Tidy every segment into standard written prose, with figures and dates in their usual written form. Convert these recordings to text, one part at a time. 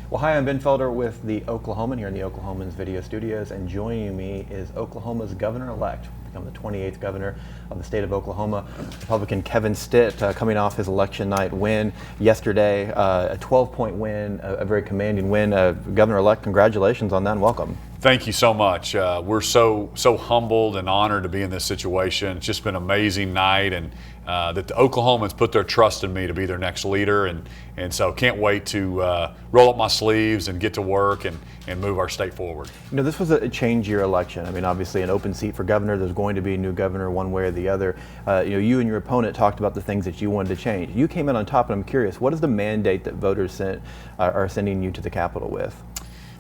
Well, hi, I'm Ben Felder with the Oklahoman here in the Oklahomans video studios, and joining me is Oklahoma's governor-elect, become the 28th governor of the state of Oklahoma, Republican Kevin Stitt, coming off his election night win yesterday, a 12-point win, a very commanding win. Governor-elect, congratulations on that and welcome. Thank you so much. We're so humbled and honored to be in this situation. It's just been an amazing night, and that the Oklahomans put their trust in me to be their next leader, and so can't wait to roll up my sleeves and get to work and move our state forward. You know, this was a change year election. I mean, obviously an open seat for governor. There's going to be a new governor one way or the other. You and your opponent talked about the things that you wanted to change. You came in on top, and I'm curious, what is the mandate that voters are sending you to the Capitol with?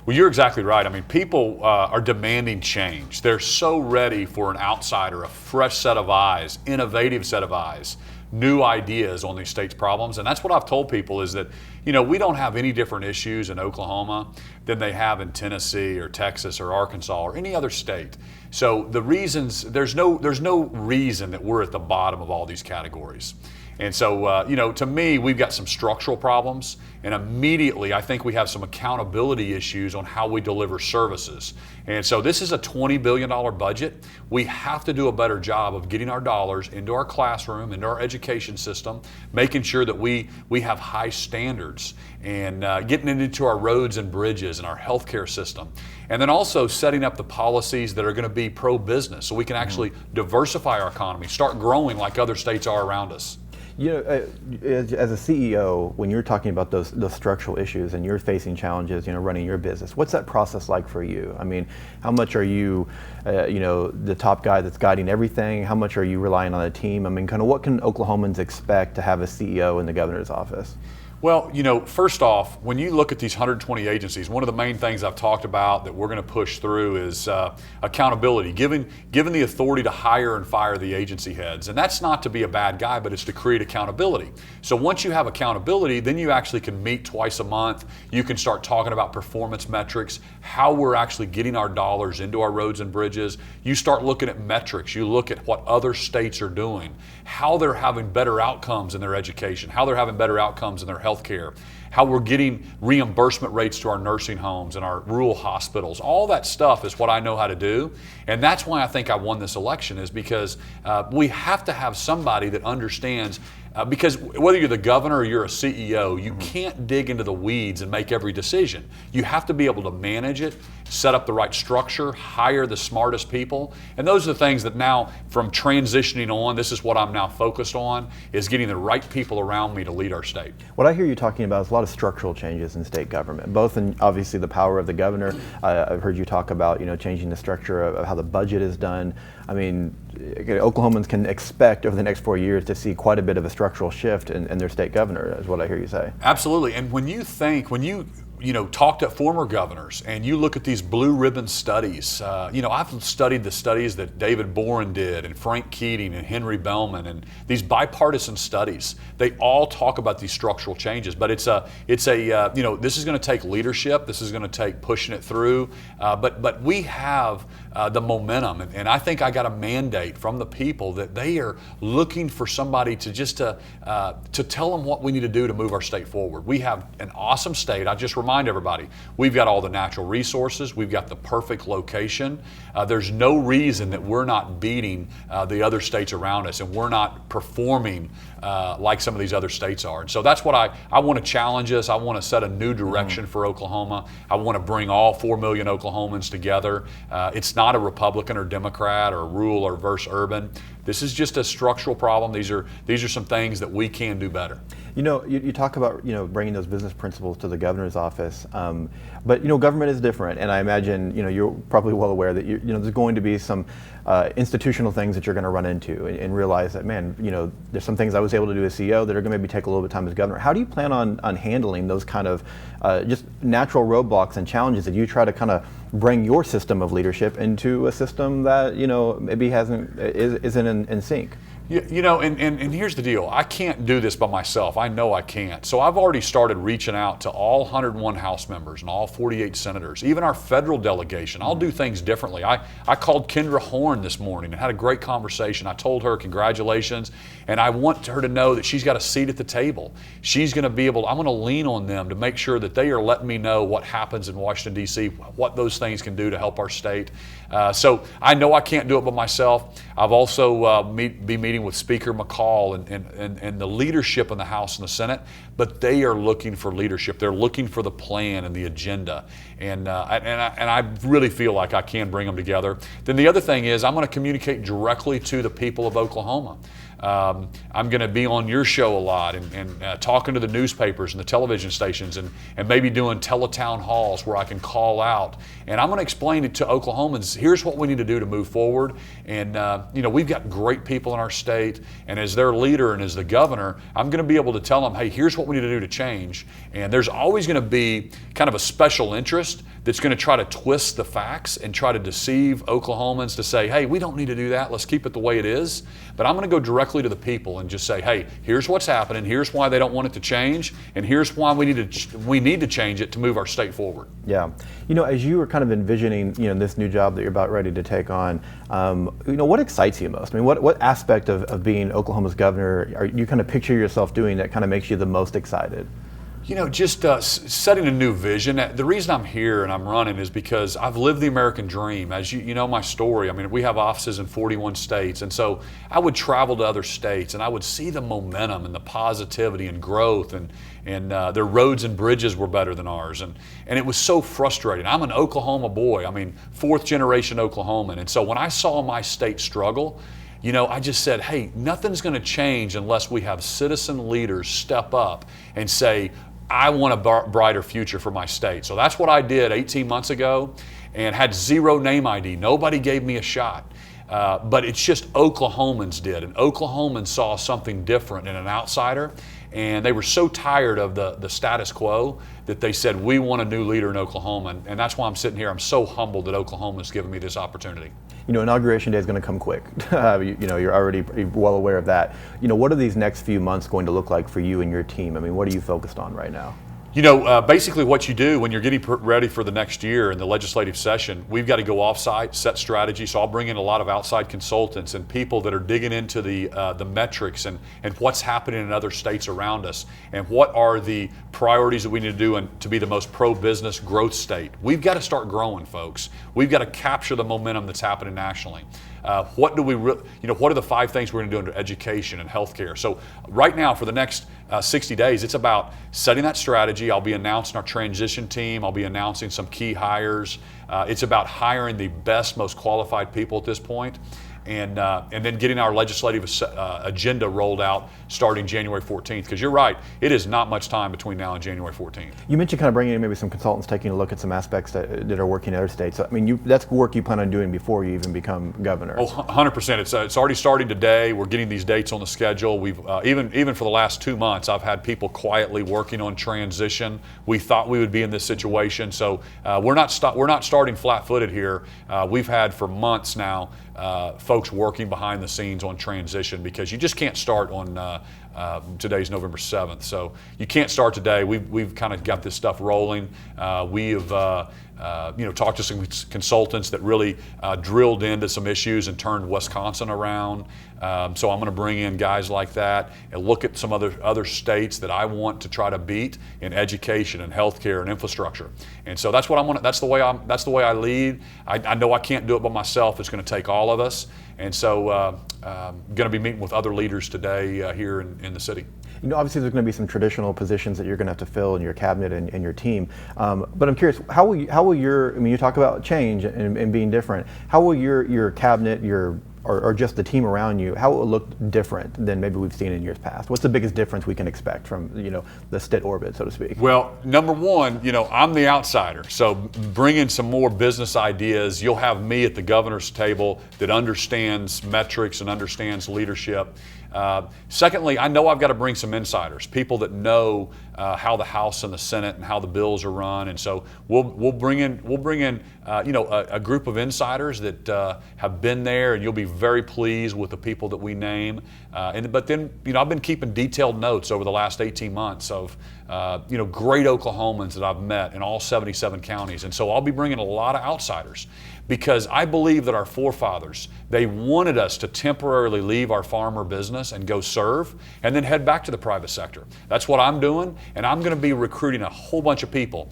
Well, you're exactly right. I mean, people are demanding change. They're so ready for an outsider, a fresh set of eyes, innovative set of eyes, new ideas on these state's problems. And that's what I've told people is that, you know, we don't have any different issues in Oklahoma than they have in Tennessee or Texas or Arkansas or any other state. So the reasons, there's no reason that we're at the bottom of all these categories. And so, you know, to me, we've got some structural problems, and immediately I think we have some accountability issues on how we deliver services. And so this is a $20 billion budget. We have to do a better job of getting our dollars into our classroom, into our education system, making sure that we have high standards, and getting it into our roads and bridges and our healthcare system. And then also setting up the policies that are going to be pro-business so we can actually diversify our economy, start growing like other states are around us. You know, as a CEO, when you're talking about those structural issues and you're facing challenges, you know, running your business, what's that process like for you? I mean, how much are you, you know, the top guy that's guiding everything? How much are you relying on a team? I mean, kind of what can Oklahomans expect to have a CEO in the governor's office? Well, you know, first off, when you look at these 120 agencies, one of the main things I've talked about that we're going to push through is accountability, given the authority to hire and fire the agency heads. And that's not to be a bad guy, but it's to create accountability. So once you have accountability, then you actually can meet twice a month. You can start talking about performance metrics, how we're actually getting our dollars into our roads and bridges. You start looking at metrics. You look at what other states are doing, how they're having better outcomes in their education, how they're having better outcomes in their healthcare, how we're getting reimbursement rates to our nursing homes and our rural hospitals. All that stuff is what I know how to do, and that's why I think I won this election, is because we have to have somebody that understands, because whether you're the governor or you're a CEO, you can't dig into the weeds and make every decision. You have to be able to manage it, set up the right structure, hire the smartest people, and those are the things that now, from transitioning on, this is what I'm now focused on, is getting the right people around me to lead our state. What I hear you talking about is a lot of structural changes in state government, both in obviously the power of the governor. I've heard you talk about, you know, changing the structure of how the budget is done. I mean, Oklahomans can expect over the next 4 years to see quite a bit of a structural shift in their state governor, is what I hear you say. Absolutely. And when you know, talk to former governors and you look at these blue ribbon studies, you know, I've studied the studies that David Boren did and Frank Keating and Henry Bellman, and these bipartisan studies, they all talk about these structural changes. But it's a you know, this is going to take leadership. This is going to take pushing it through. But we have the momentum, and I think I got a mandate from the people that they are looking for somebody to just to tell them what we need to do to move our state forward. We have an awesome state. I just remind everybody, we've got all the natural resources. We've got the perfect location. There's no reason that we're not beating the other states around us, and we're not performing like some of these other states are. And so that's what I want to challenge us. I want to set a new direction for Oklahoma. I want to bring all 4 million Oklahomans together. It's not a Republican or Democrat or rural or versus urban. This is just a structural problem. These are some things that we can do better. You know, you talk about, you know, bringing those business principles to the governor's office, but you know, government is different, and I imagine, you know, you're probably well aware that you know, there's going to be some institutional things that you're going to run into, and realize that, man, you know, there's some things I was able to do as CEO that are going to maybe take a little bit of time as governor. How do you plan on handling those kind of just natural roadblocks and challenges that you try to kind of bring your system of leadership into a system that, you know, maybe isn't in sync? And here's the deal. I can't do this by myself. I know I can't. So I've already started reaching out to all 101 House members and all 48 senators, even our federal delegation. I'll do things differently. I called Kendra Horn this morning and had a great conversation. I told her congratulations, and I want her to know that she's got a seat at the table. She's going to be able, I'm going to lean on them to make sure that they are letting me know what happens in Washington, D.C., what those things can do to help our state. So I know I can't do it by myself. I've also be meeting with Speaker McCall and the leadership in the House and the Senate, but they are looking for leadership. They're looking for the plan and the agenda, and I really feel like I can bring them together. Then the other thing is I'm going to communicate directly to the people of Oklahoma. I'm going to be on your show a lot and talking to the newspapers and the television stations and maybe doing teletown halls where I can call out. And I'm going to explain it to Oklahomans, here's what we need to do to move forward. And, we've got great people in our state. And as their leader and as the governor, I'm going to be able to tell them, hey, here's what we need to do to change. And there's always going to be kind of a special interest that's going to try to twist the facts and try to deceive Oklahomans to say, hey, we don't need to do that. Let's keep it the way it is. But I'm going to go directly to the people and just say, hey, here's what's happening. Here's why they don't want it to change. And here's why we need to change it to move our state forward. Yeah. As you were kind of envisioning, this new job that you're about ready to take on, what excites you most? I mean, what aspect of being Oklahoma's governor are you kind of picture yourself doing that kind of makes you the most excited? Just setting a new vision. The reason I'm here and I'm running is because I've lived the American dream. As you know my story, I mean, we have offices in 41 states. And so I would travel to other states and I would see the momentum and the positivity and growth and their roads and bridges were better than ours. And it was so frustrating. I'm an Oklahoma boy. I mean, 4th generation Oklahoman. And so when I saw my state struggle, I just said, hey, nothing's going to change unless we have citizen leaders step up and say, I want a brighter future for my state. So that's what I did 18 months ago and had zero name ID. Nobody gave me a shot. But it's just Oklahomans did. And Oklahomans saw something different in an outsider. And they were so tired of the status quo that they said, we want a new leader in Oklahoma. And that's why I'm sitting here. I'm so humbled that Oklahoma's given me this opportunity. Inauguration day is going to come quick. You're already well aware of that. What are these next few months going to look like for you and your team? I mean, what are you focused on right now? Basically what you do when you're getting ready for the next year in the legislative session, we've got to go off-site, set strategy. So I'll bring in a lot of outside consultants and people that are digging into the metrics and what's happening in other states around us and what are the priorities that we need to do and to be the most pro-business growth state. We've got to start growing, folks. We've got to capture the momentum that's happening nationally. What are the 5 things we're going to do under education and healthcare? So right now for the next 60 days, it's about setting that strategy. I'll be announcing our transition team. I'll be announcing some key hires. It's about hiring the best, most qualified people at this point. And then getting our legislative agenda rolled out starting January 14th. Because you're right, it is not much time between now and January 14th. You mentioned kind of bringing in maybe some consultants, taking a look at some aspects that are working in other states. I mean, that's work you plan on doing before you even become governor. Oh, 100%. It's already starting today. We're getting these dates on the schedule. We've even for the last 2 months, I've had people quietly working on transition. We thought we would be in this situation, so we're not starting flat-footed here. We've had for months now folks working behind the scenes on transition because you just can't start on today's November 7th. So you can't start today. We've kind of got this stuff rolling. We have talked to some consultants that really drilled into some issues and turned Wisconsin around. So I'm going to bring in guys like that and look at some other states that I want to try to beat in education and healthcare and infrastructure. And so that's what I'm going to. That's the way I lead. I know I can't do it by myself. It's going to take all of us. And so going to be meeting with other leaders today here in the city. Obviously there's going to be some traditional positions that you're going to have to fill in your cabinet and your team. But I'm curious, how will you talk about change and being different. How will your cabinet, or just the team around you, how will it look different than maybe we've seen in years past? What's the biggest difference we can expect from the Stitt orbit, so to speak? Well, number one, I'm the outsider, so bring in some more business ideas. You'll have me at the governor's table that understands metrics and understands leadership. Secondly, I know I've got to bring some insiders, people that know how the House and the Senate and how the bills are run, and so we'll bring in a group of insiders that have been there, and you'll be very pleased with the people that we name. But then I've been keeping detailed notes over the last 18 months of great Oklahomans that I've met in all 77 counties, and so I'll be bringing a lot of outsiders, because I believe that our forefathers, they wanted us to temporarily leave our farmer business and go serve and then head back to the private sector. That's what I'm doing, and I'm going to be recruiting a whole bunch of people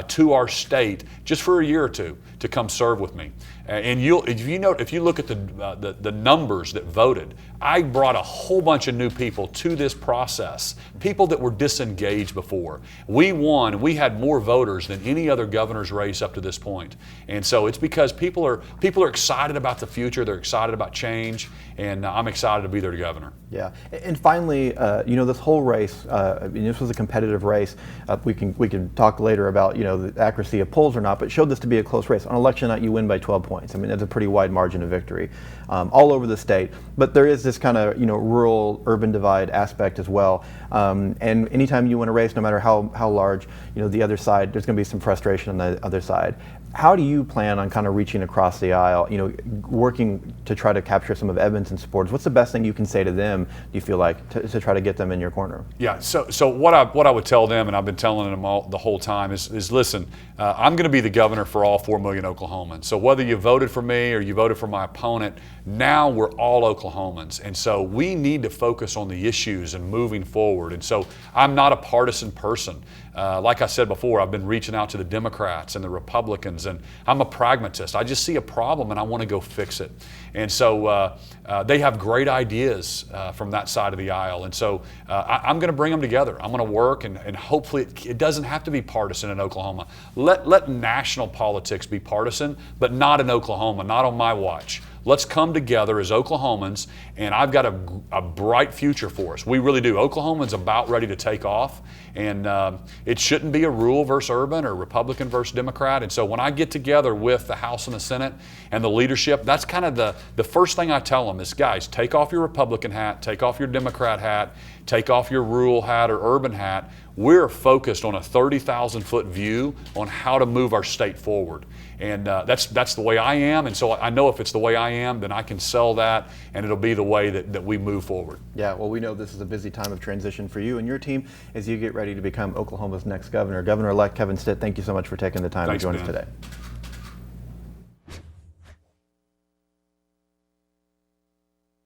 to our state just for a year or two to come serve with me. And if you look at the numbers that voted, I brought a whole bunch of new people to this process, people that were disengaged before. We won. We had more voters than any other governor's race up to this point. And so it's because people are excited about the future. They're excited about change, and I'm excited to be their governor. Yeah, and finally, this whole race. This was a competitive race. We can talk later about the accuracy of polls or not, but showed this to be a close race. On election night, you win by 12 points. I mean, that's a pretty wide margin of victory all over the state. But there is this kind of rural-urban divide aspect as well. And anytime you win a race, no matter how large, the other side, there's going to be some frustration on the other side. How do you plan on kind of reaching across the aisle, working to try to capture some of Edmonton's supporters? What's the best thing you can say to them, do you feel like, to try to get them in your corner? Yeah, so what I would tell them, and I've been telling them the whole time, is listen, I'm going to be the governor for all 4 million Oklahomans. So whether you voted for me or you voted for my opponent, now we're all Oklahomans. And so we need to focus on the issues and moving forward. And so I'm not a partisan person. Like I said before, I've been reaching out to the Democrats and the Republicans, and I'm a pragmatist. I just see a problem and I want to go fix it. And so they have great ideas from that side of the aisle. And so I'm going to bring them together. I'm going to work, and hopefully it doesn't have to be partisan in Oklahoma. Let national politics be partisan, but not in Oklahoma, not on my watch. Let's come together as Oklahomans, and I've got a bright future for us. We really do. Oklahoma's about ready to take off, and it shouldn't be a rural versus urban or Republican versus Democrat. And so when I get together with the House and the Senate and the leadership, that's kind of the first thing I tell them is, guys, take off your Republican hat, take off your Democrat hat, take off your rural hat or urban hat. We're focused on a 30,000-foot view on how to move our state forward. And that's the way I am, and so I know if it's the way I am, then I can sell that, and it'll be the way that we move forward. Yeah, well, we know this is a busy time of transition for you and your team as you get ready to become Oklahoma's next governor. Governor-elect Kevin Stitt, thank you so much for taking the time to join us today.